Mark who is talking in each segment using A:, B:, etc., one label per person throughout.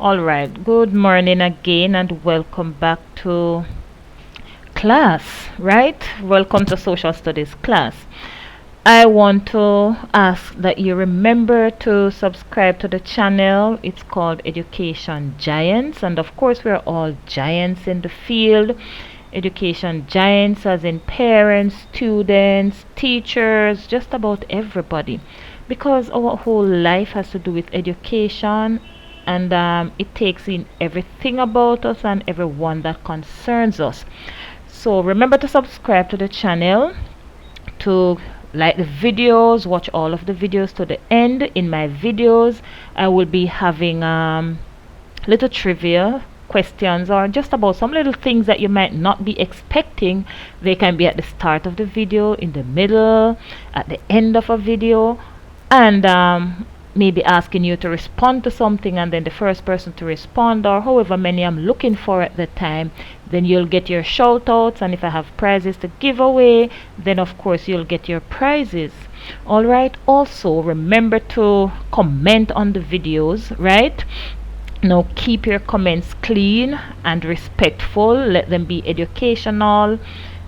A: All right, good morning again and welcome back to class, right? Welcome to social studies class. I want to ask that you remember to subscribe to the channel. It's called Education Giants, and of course we're all giants in the field. Education giants as in parents, students, teachers, just about everybody, because our whole life has to do with education, and it takes in everything about us and everyone that concerns us. So remember to subscribe to the channel, to like the videos, watch all of the videos to the end. In my videos I will be having little trivia questions, or just about some little things that you might not be expecting. They can be at the start of the video, in the middle, at the end of a video, and maybe asking you to respond to something, and then the first person to respond, or however many I'm looking for at the time, then you'll get your shout outs. And if I have prizes to give away, then of course you'll get your prizes. All right, also remember to comment on the videos, right? Now keep your comments clean and respectful. Let them be educational,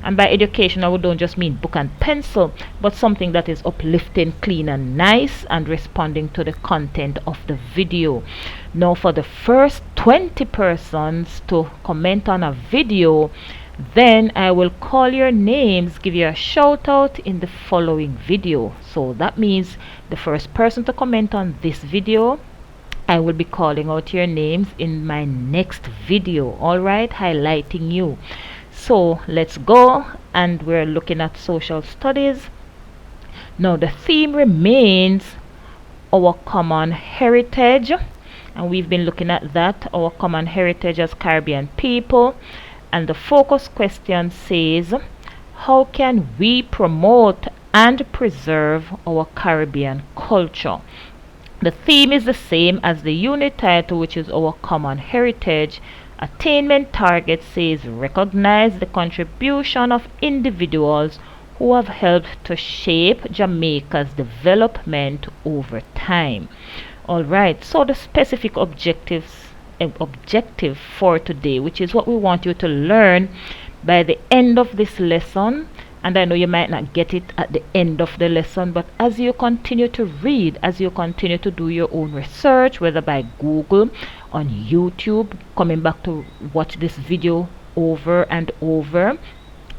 A: and by educational we don't just mean book and pencil, but something that is uplifting, clean and nice, and responding to the content of the video. Now for the first 20 persons to comment on a video, then I will call your names, give you a shout out in the following video. So that means the first person to comment on this video, I will be calling out your names in my next video, all right, highlighting you. So let's go, and we're looking at social studies. Now the theme remains our common heritage, and we've been looking at that, our common heritage as Caribbean people. And the focus question says, how can we promote and preserve our Caribbean culture? The theme is the same as the unit title, which is our common heritage. Attainment target says, recognize the contribution of individuals who have helped to shape Jamaica's development over time. All right, so the specific objective for today, which is what we want you to learn by the end of this lesson. And I know you might not get it at the end of the lesson, but as you continue to read, as you continue to do your own research, whether by Google, on YouTube, coming back to watch this video over and over,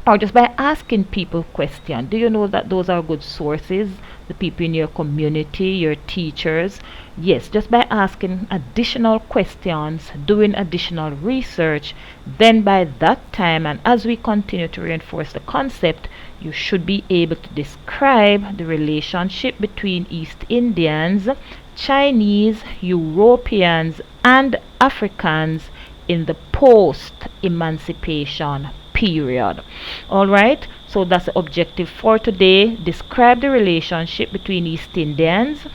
A: or just by asking people questions. Do you know that those are good sources? The people in your community, your teachers. Yes, just by asking additional questions, doing additional research, then by that time, and as we continue to reinforce the concept, you should be able to describe the relationship between East Indians, Chinese, Europeans, and Africans in the post-emancipation period. All right, so that's the objective for today. Describe the relationship between East Indians,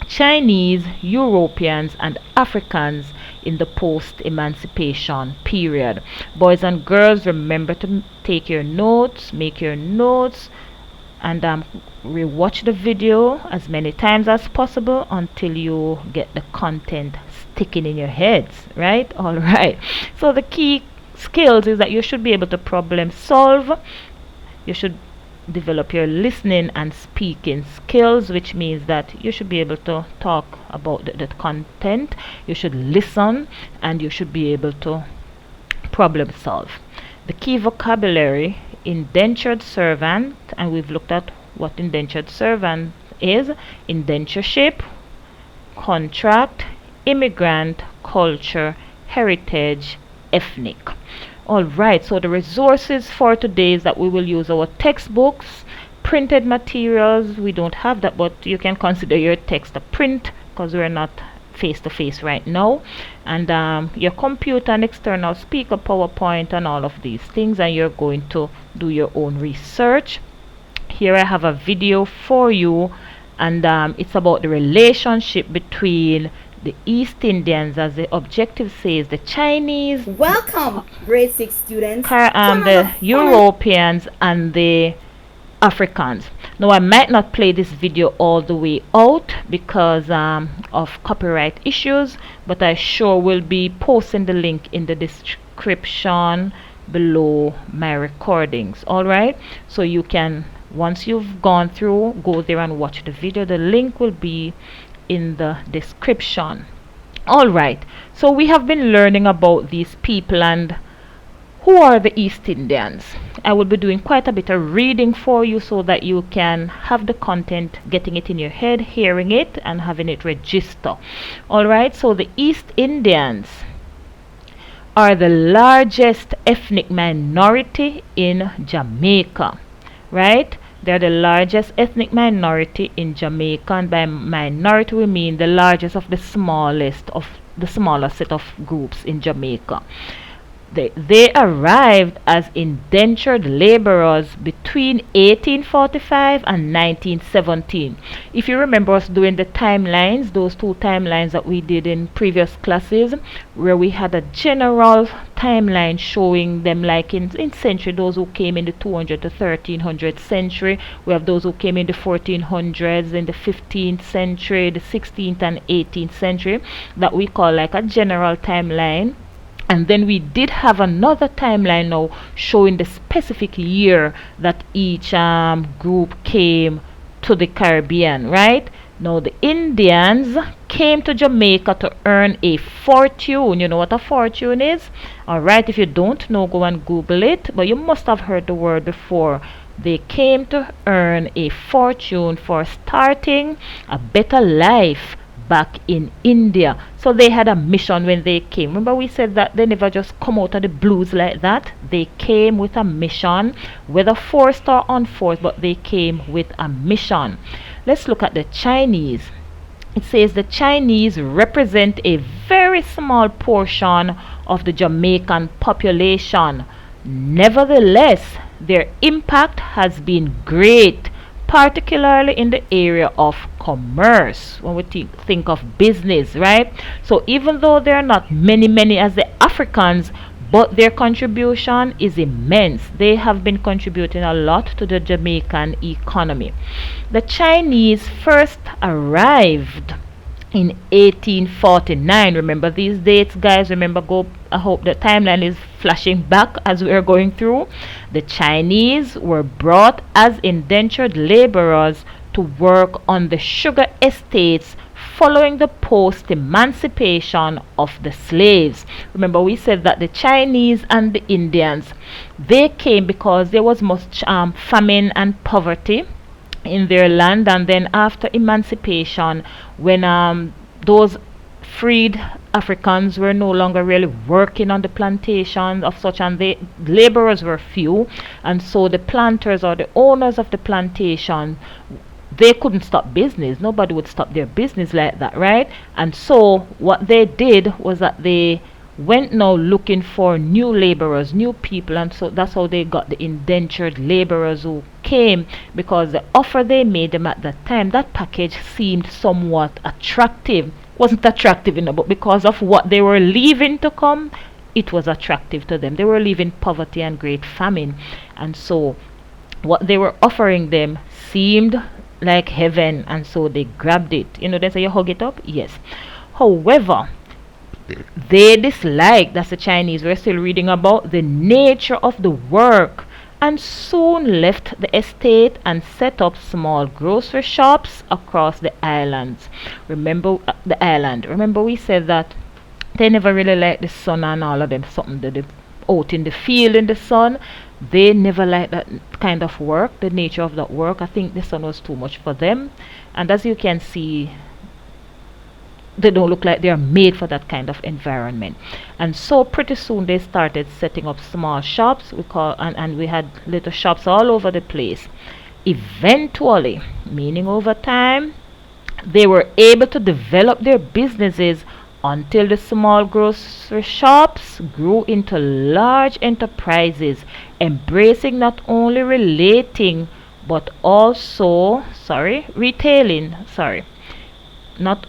A: Chinese, Europeans, and Africans in the post-emancipation period. Boys and girls, remember to take your notes, make your notes, and rewatch the video as many times as possible until you get the content sticking in your heads, right? All right, so the key skills is that you should be able to problem solve. You should develop your listening and speaking skills, which means that you should be able to talk about the content. You should listen, and you should be able to problem solve. The key vocabulary: indentured servant, and we've looked at what indentured servant is: indentureship, contract, immigrant, culture, heritage, ethnic. All right, so the resources for today is that we will use our textbooks, printed materials. We don't have that, but you can consider your text a print because we're not face to face right now, and your computer and external speaker, PowerPoint, and all of these things, and you're going to do your own research. Here I have a video for you, and it's about the relationship between the East Indians, as the objective says, the Chinese,
B: Welcome, grade 6 students.
A: the Europeans, and the Africans. Now I might not play this video all the way out because of copyright issues, but I sure will be posting the link in the description below my recordings. Alright, so you can, once you've gone through, go there and watch the video. The link will be in the description. Alright, so we have been learning about these people and who are the East Indians. I will be doing quite a bit of reading for you so that you can have the content, getting it in your head, hearing it, and having it register. Alright, so the East Indians are the largest ethnic minority in Jamaica. Right? They're the largest ethnic minority in Jamaica, and by minority we mean the largest of the smallest of the smaller set of groups in Jamaica. They arrived as indentured laborers between 1845 and 1917. If you remember us doing the timelines, those two timelines that we did in previous classes, where we had a general timeline showing them, like in century, those who came in the 200 to 1300 century. We have those who came in the 1400s, in the 15th century, the 16th and 18th century, that we call like a general timeline. And then we did have another timeline now showing the specific year that each group came to the Caribbean, right? Now the Indians came to Jamaica to earn a fortune. You know what a fortune is? Alright, if you don't know, go and Google it, but you must have heard the word before. They came to earn a fortune for starting a better life back in India. So they had a mission when they came. Remember we said that they never just come out of the blues like that. They came with a mission, whether forced or unforced, but they came with a mission. Let's look at the Chinese. It says the Chinese represent a very small portion of the Jamaican population. Nevertheless, their impact has been great, particularly in the area of commerce, when we think of business, right? So even though there are not many as the Africans, but their contribution is immense. They have been contributing a lot to the Jamaican economy. The Chinese first arrived in 1849. Remember these dates, guys? Remember, I hope the timeline is flashing back as we are going through. The Chinese were brought as indentured laborers to work on the sugar estates following the post-emancipation of the slaves. Remember we said that the Chinese and the Indians, they came because there was much famine and poverty in their land, and then after emancipation, when those freed Africans were no longer really working on the plantations of such, and the laborers were few, and so the planters or the owners of the plantation, they couldn't stop business. Nobody would stop their business like that, right? And so what they did was that they went now looking for new laborers, new people, and so that's how they got the indentured laborers who came, because the offer they made them at that time, that package seemed somewhat attractive. Wasn't attractive enough, but because of what they were leaving to come, it was attractive to them. They were leaving poverty and great famine, and so what they were offering them seemed like heaven, and so they grabbed it. You know, they say you hug it up. Yes. However, they disliked, that's the Chinese, we're still reading about, the nature of the work, and soon left the estate and set up small grocery shops across the islands. Remember the island. Remember we said that they never really liked the sun and all of them, something that they out in the field in the sun. They never liked that kind of work, the nature of that work. I think the sun was too much for them, and as you can see, they don't look like they are made for that kind of environment. And so pretty soon they started setting up small shops, and we had little shops all over the place. Eventually, meaning over time, they were able to develop their businesses until the small grocery shops grew into large enterprises, embracing not only retailing, not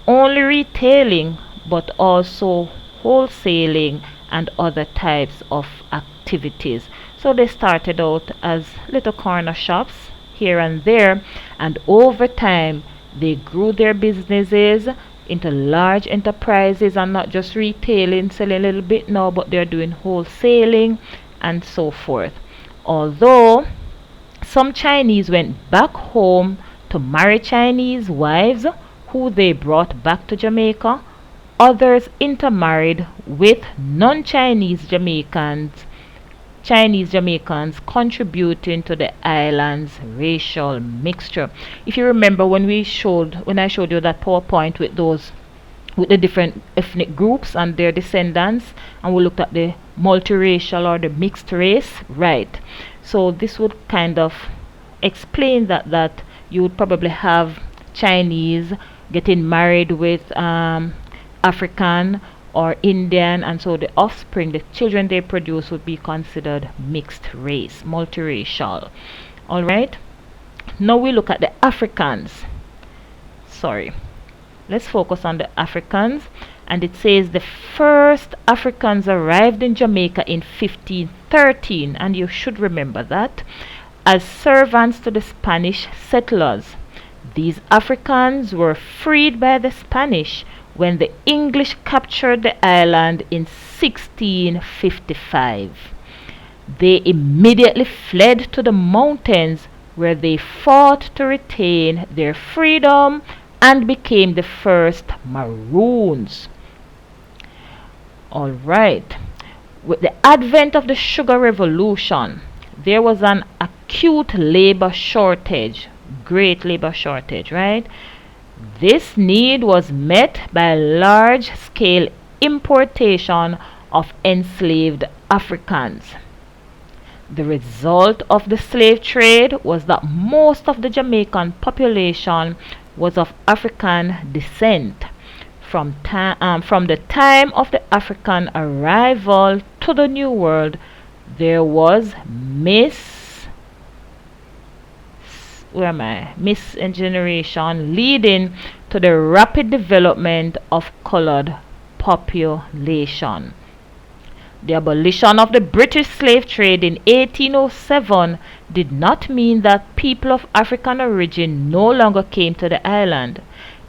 A: only retailing, but also wholesaling and other types of activities. So they started out as little corner shops here and there, and over time they grew their businesses into large enterprises, and not just retailing, selling a little bit now, but they're doing wholesaling and so forth. Although some Chinese went back home to marry Chinese wives who they brought back to Jamaica, others intermarried with non-Chinese Jamaicans, contributing to the island's racial mixture. If you remember when I showed you that PowerPoint with the different ethnic groups and their descendants, and we looked at the multiracial or the mixed race, right? So this would kind of explain that you would probably have Chinese getting married with African or Indian, and so the offspring, the children they produce, would be considered mixed race, multiracial. All right, now we look at the Africans. Let's focus on the Africans. And it says the first Africans arrived in Jamaica in 1513, and you should remember that, as servants to the Spanish settlers. These Africans were freed by the Spanish when the English captured the island in 1655. They immediately fled to the mountains, where they fought to retain their freedom and became the first Maroons. Alright, with the advent of the Sugar Revolution, there was an acute labor shortage, great labor shortage, right? This need was met by large-scale importation of enslaved Africans. The result of the slave trade was that most of the Jamaican population was of African descent. From the time of the African arrival to the New World, there was miscegenation, leading to the rapid development of colored population. The abolition of the British slave trade in 1807 did not mean that people of African origin no longer came to the island.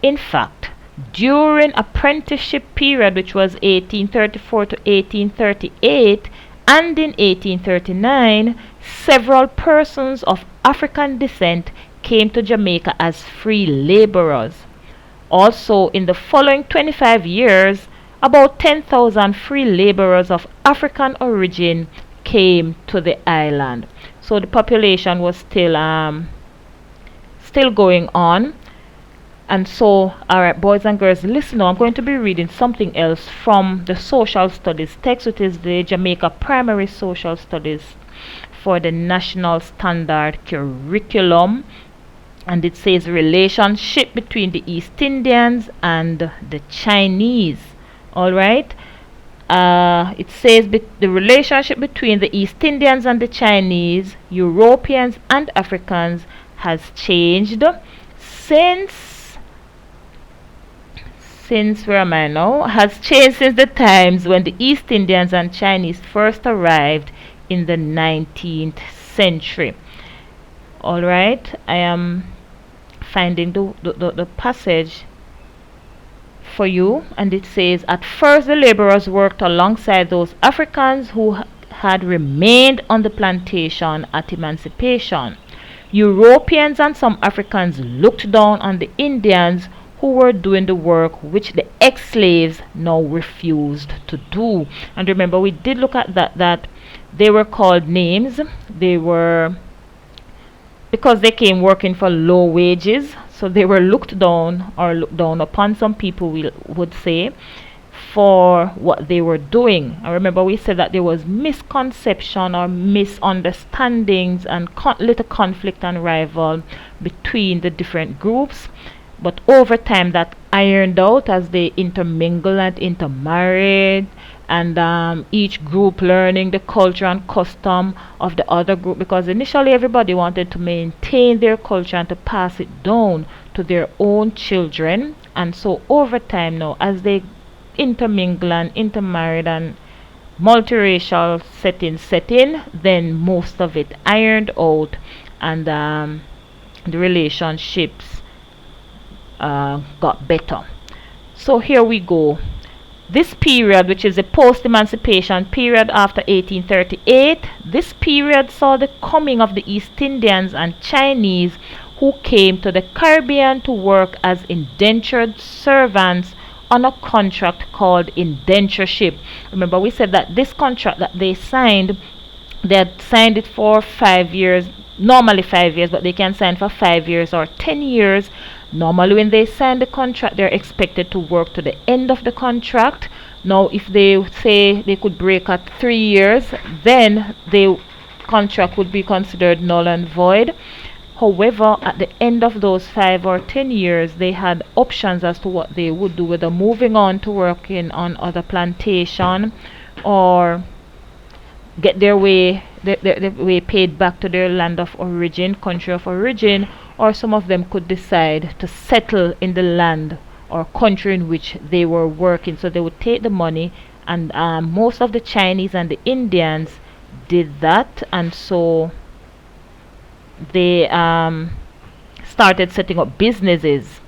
A: In fact, during apprenticeship period, which was 1834 to 1838, and in 1839, several persons of African descent came to Jamaica as free laborers. Also, in the following 25 years, about 10,000 free laborers of African origin came to the island. So the population was still going on. And so, alright, boys and girls, listen now. I'm going to be reading something else from the social studies text, which is the Jamaica Primary Social Studies for the National Standard Curriculum. And it says relationship between the East Indians and the Chinese. Alright. It says the relationship between the East Indians and the Chinese, Europeans and Africans has changed since the times when the East Indians and Chinese first arrived in the 19th century. Alright, I am finding the passage for you, and it says, at first the laborers worked alongside those Africans who had remained on the plantation at emancipation. Europeans and some Africans looked down on the Indians who were doing the work which the ex-slaves now refused to do. And remember, we did look at that they were called names. They were, because they came working for low wages, so they were looked down, or looked down upon, some people would say, for what they were doing. I remember we said that there was misconception or misunderstandings and little conflict and rival between the different groups. But over time that ironed out as they intermingled and intermarried, and each group learning the culture and custom of the other group, because initially everybody wanted to maintain their culture and to pass it down to their own children. And so over time now, as they intermingle and intermarried and multiracial setting, then most of it ironed out, and the relationships got better. So here we go. This period, which is the post-emancipation period after 1838, this period saw the coming of the East Indians and Chinese who came to the Caribbean to work as indentured servants on a contract called indentureship. Remember, we said that this contract that they had signed it for 5 years, normally 5 years, but they can sign for 5 years or 10 years. Normally when they sign the contract, they're expected to work to the end of the contract. Now if they say they could break at 3 years, then the contract would be considered null and void. However, at the end of those 5 or 10 years, they had options as to what they would do, whether moving on to working on other plantation or get their way paid back to their land of origin, country of origin, or some of them could decide to settle in the land or country in which they were working. So they would take the money, and most of the Chinese and the Indians did that, and so they started setting up businesses,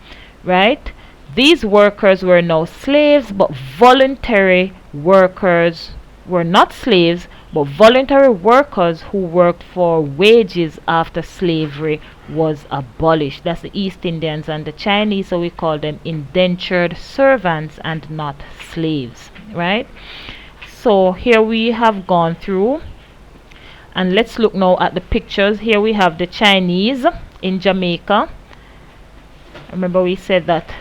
A: right? These workers were now slaves, but voluntary workers were not slaves, but voluntary workers who worked for wages after slavery was abolished. That's the East Indians and the Chinese, so we call them indentured servants and not slaves, right? So here we have gone through, and let's look now at the pictures. Here we have the Chinese in Jamaica. Remember, we said that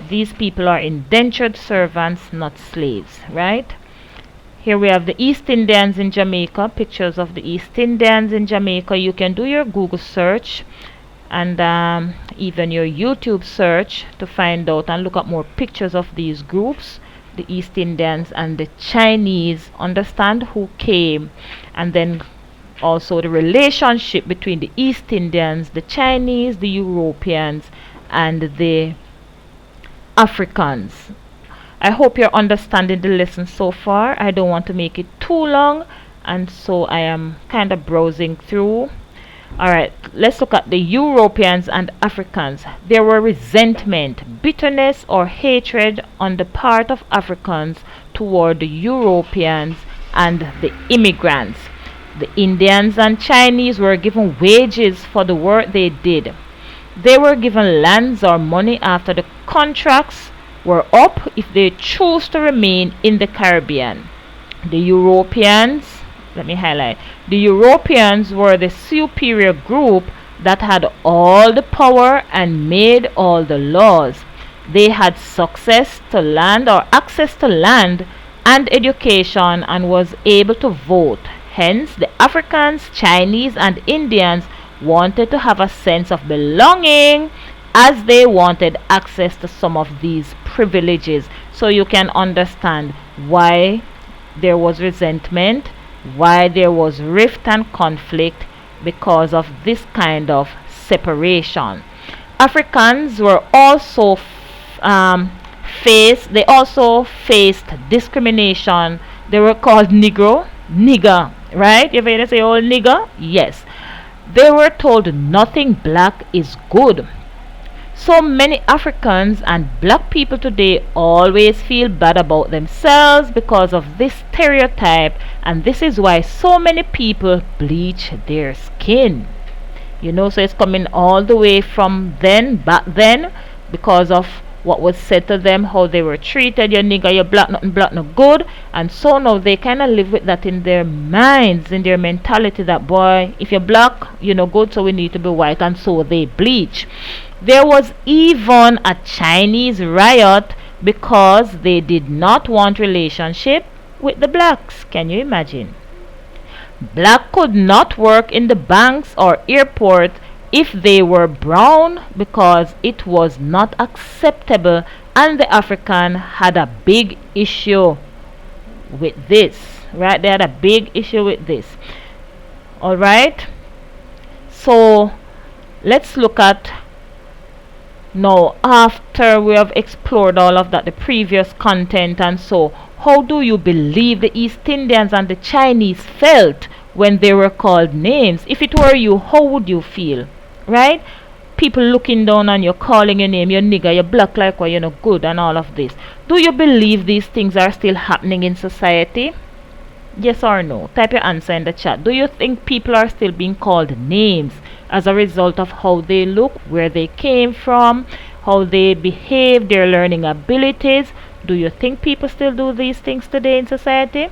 A: these people are indentured servants, not slaves, right? Here we have the East Indians in Jamaica, pictures of the East Indians in Jamaica. You can do your Google search and even your YouTube search to find out and look at more pictures of these groups, the East Indians and the Chinese, understand who came, and then also the relationship between the East Indians, the Chinese, the Europeans, and the Africans. I hope you're understanding the lesson so far. I don't want to make it too long, and so I am kind of browsing through. Alright, let's look at the Europeans and Africans. There were resentment, bitterness, or hatred on the part of Africans toward the Europeans and the immigrants. The Indians and Chinese were given wages for the work they did. They were given lands or money after the contracts were up if they chose to remain in the Caribbean. The Europeans, let me highlight, the Europeans were the superior group that had all the power and made all the laws. They had success to land or access to land and education and was able to vote. Hence, the Africans, Chinese, and Indians wanted to have a sense of belonging, as they wanted access to some of these privileges. So you can understand why there was resentment, why there was rift and conflict, because of this kind of separation. Africans were also faced discrimination. They were called nigger, right? You ever hear say, oh, nigger? Yes. They were told nothing black is good. So many Africans and black people today always feel bad about themselves because of this stereotype, and this is why so many people bleach their skin. You know, so it's coming all the way from back then, because of what was said to them, how they were treated. You nigger, you black, nothing black, no good. And so now they kind of live with that in their minds, in their mentality, that boy, if you're black, you're no good, so we need to be white, and so they bleach. There was even a Chinese riot because they did not want relationship with the blacks. Can you imagine? Black could not work in the banks or airport if they were brown, because it was not acceptable, and the African had a big issue with this, right? They had a big issue with this. All right, so let's look at now, after we have explored all of that, the previous content, and so how do you believe the East Indians and the Chinese felt when they were called names? If it were you, how would you feel? right? People looking down on you, calling your name, you nigger, you black like what, you're not good, and all of this. Do you believe these things are still happening in society? Yes or no? Type your answer in the chat. Do you think people are still being called names as a result of how they look, where they came from, how they behave, their learning abilities? Do you think people still do these things today in society?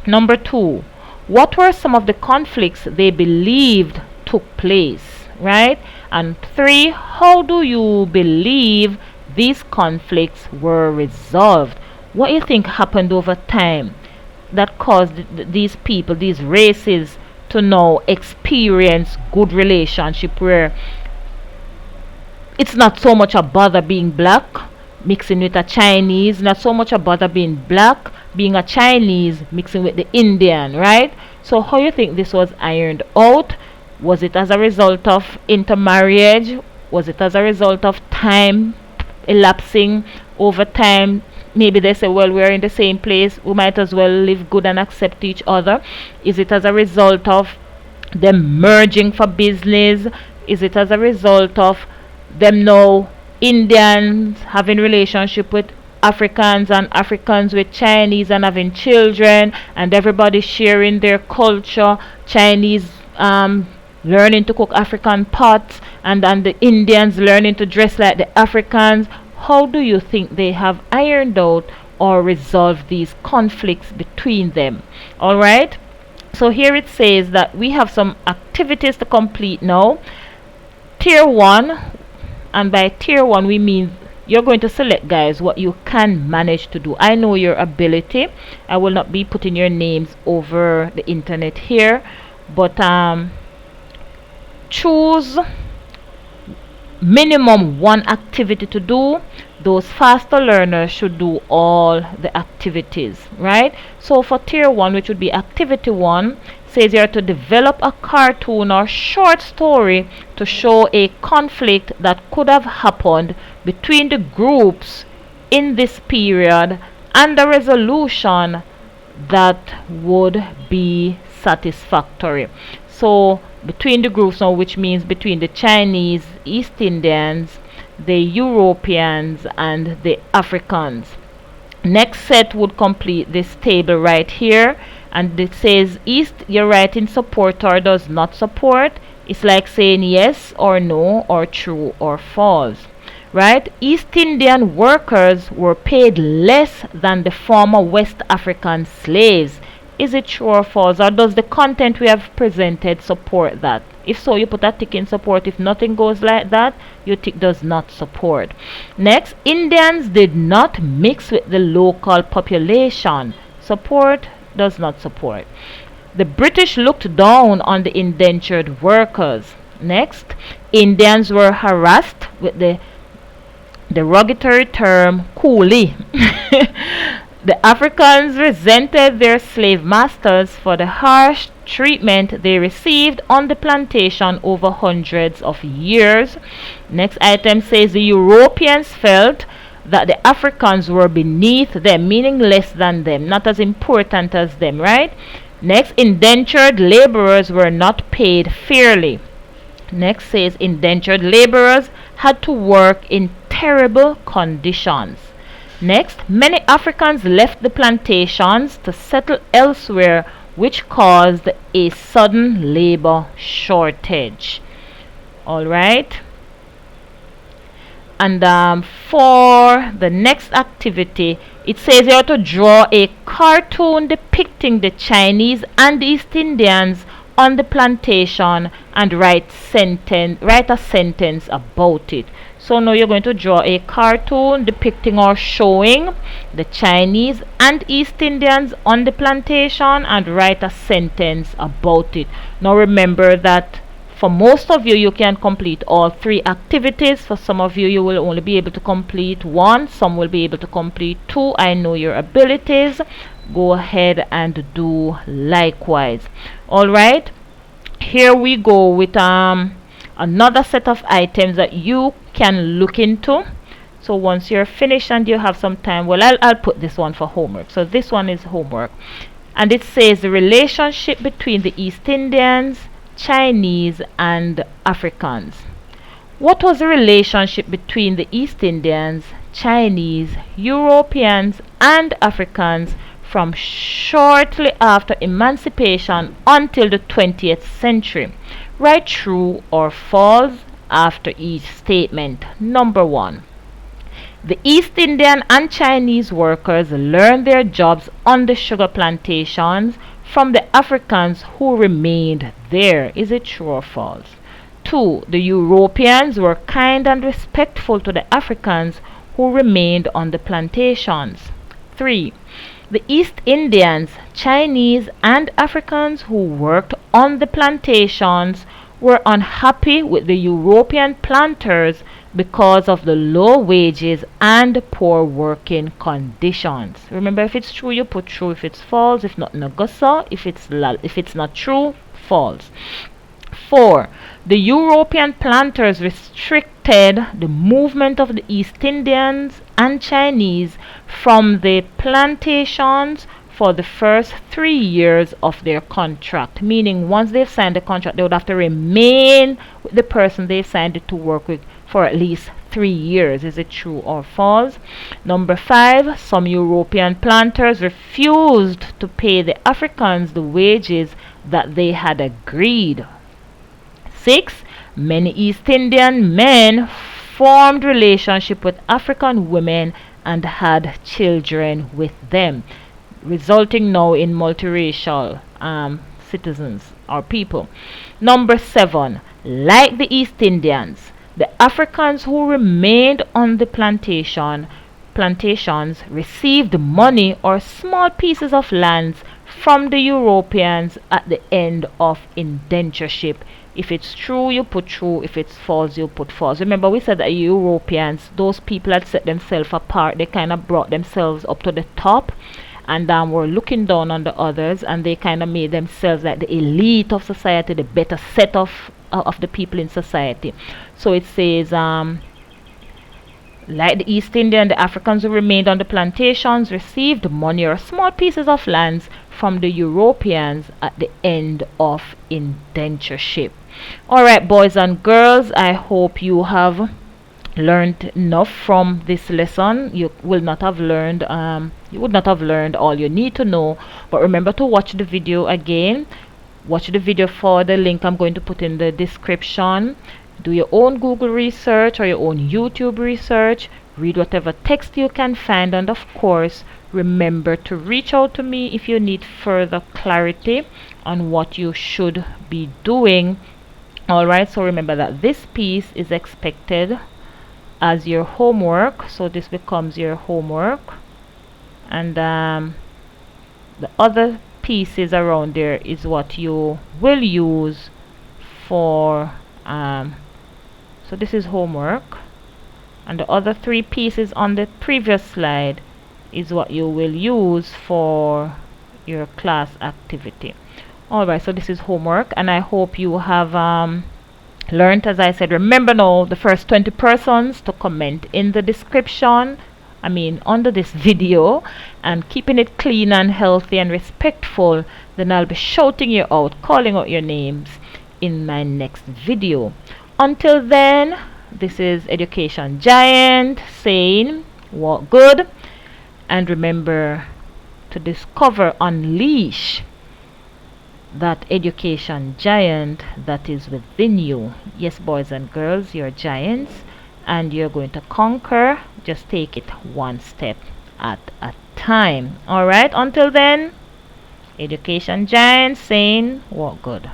A: Number 2, what were some of the conflicts they believed took place, right? And 3, how do you believe these conflicts were resolved? What do you think happened over time that caused these people, these races, to now experience good relationship, where it's not so much a bother being black mixing with a Chinese, not so much a bother being black being a Chinese mixing with the Indian, right? So how you think this was ironed out? Was it as a result of intermarriage? Was it as a result of time elapsing over time? Maybe they say, well, we're in the same place, we might as well live good and accept each other. Is it as a result of them merging for business? Is it as a result of them now Indians having relationship with Africans and Africans with Chinese and having children and everybody sharing their culture? Chinese learning to cook African pots, and the Indians learning to dress like the Africans. How do you think they have ironed out or resolved these conflicts between them? All right, so here it says that we have some activities to complete now. Tier 1, and by tier 1 we mean you're going to select, guys, what you can manage to do. I know your ability. I will not be putting your names over the internet here, but choose minimum 1 activity to do. Those faster learners should do all the activities, right? So for tier 1, which would be activity 1, says you are to develop a cartoon or short story to show a conflict that could have happened between the groups in this period and a resolution that would be satisfactory. So between the groups now, which means between the Chinese, East Indians, the Europeans, and the Africans. Next set would complete this table right here, and it says East, you're writing support or does not support. It's like saying yes or no or true or false, right? East Indian workers were paid less than the former West African slaves. Is it true or false, or does the content we have presented support that? If so, you put a tick in support. If nothing goes like that, you tick does not support. Next, Indians did not mix with the local population. Support, does not support. The British looked down on the indentured workers. Next, Indians were harassed with the derogatory term coolie. The Africans resented their slave masters for the harsh treatment they received on the plantation over hundreds of years. Next item says the Europeans felt that the Africans were beneath them, meaning less than them, not as important as them, right? Next, indentured laborers were not paid fairly. Next says indentured laborers had to work in terrible conditions. Next, many Africans left the plantations to settle elsewhere, which caused a sudden labor shortage. All right. And for the next activity, it says you have to draw a cartoon depicting the Chinese and East Indians on the plantation and write a sentence about it. So now you're going to draw a cartoon depicting or showing the Chinese and East Indians on the plantation and write a sentence about it. Now remember that for most of you, you can complete all 3 activities. For some of you, you will only be able to complete 1. Some will be able to complete 2. I know your abilities. Go ahead and do likewise. All right. Here we go with another set of items that you can look into. So once you're finished and you have some time, well, I'll put this one for homework. So this one is homework. And it says the relationship between the East Indians, Chinese, and Africans. What was the relationship between the East Indians, Chinese, Europeans, and Africans from shortly after emancipation until the 20th century? Write true or false after each statement. Number 1. The East Indian and Chinese workers learned their jobs on the sugar plantations from the Africans who remained there. Is it true or false? 2. The Europeans were kind and respectful to the Africans who remained on the plantations. 3. The East Indians, Chinese, and Africans who worked on the plantations were unhappy with the European planters because of the low wages and poor working conditions. Remember, if it's true, you put true. If it's false, if not, no go so. If it's not true, false. 4. The European planters restricted the movement of the East Indians and Chinese from the plantations for the first 3 years of their contract, meaning once they've signed the contract, they would have to remain with the person they signed it to work with for at least 3 years. Is it true or false? Number 5. Some European planters refused to pay the Africans the wages that they had agreed. 6. Many East Indian men formed relationship with African women and had children with them, resulting now in multiracial citizens or people. Number 7. Like the East Indians, the Africans who remained on the plantations received money or small pieces of lands from the Europeans at the end of indentureship. If it's true, you put true. If it's false, you put false. Remember, we said that Europeans, those people had set themselves apart. They kind of brought themselves up to the top and were looking down on the others, and they kind of made themselves like the elite of society, the better set of the people in society. So it says, like the East Indian, the Africans who remained on the plantations received money or small pieces of lands from the Europeans at the end of indentureship. Alright, boys and girls, I hope you have learned enough from this lesson. You would not have learned all you need to know, but remember to watch the video again. Watch the video for the link I'm going to put in the description. Do your own Google research or your own YouTube research. Read whatever text you can find, and of course remember to reach out to me if you need further clarity on what you should be doing. Alright, so remember that this piece is expected as your homework, so this becomes your homework, and the other pieces around there is what you will use for so this is homework, and the other 3 pieces on the previous slide is what you will use for your class activity. Alright, so this is homework, and I hope you have learned. As I said, remember now, the first 20 persons to comment in the description, under this video, and keeping it clean and healthy and respectful, then I'll be shouting you out, calling out your names in my next video. Until then, this is Education Giant saying walk good, and remember to discover, unleash that education giant that is within you. Yes, boys and girls, you're giants and you're going to conquer. Just take it one step at a time. Alright, until then, Education Giant saying walk good.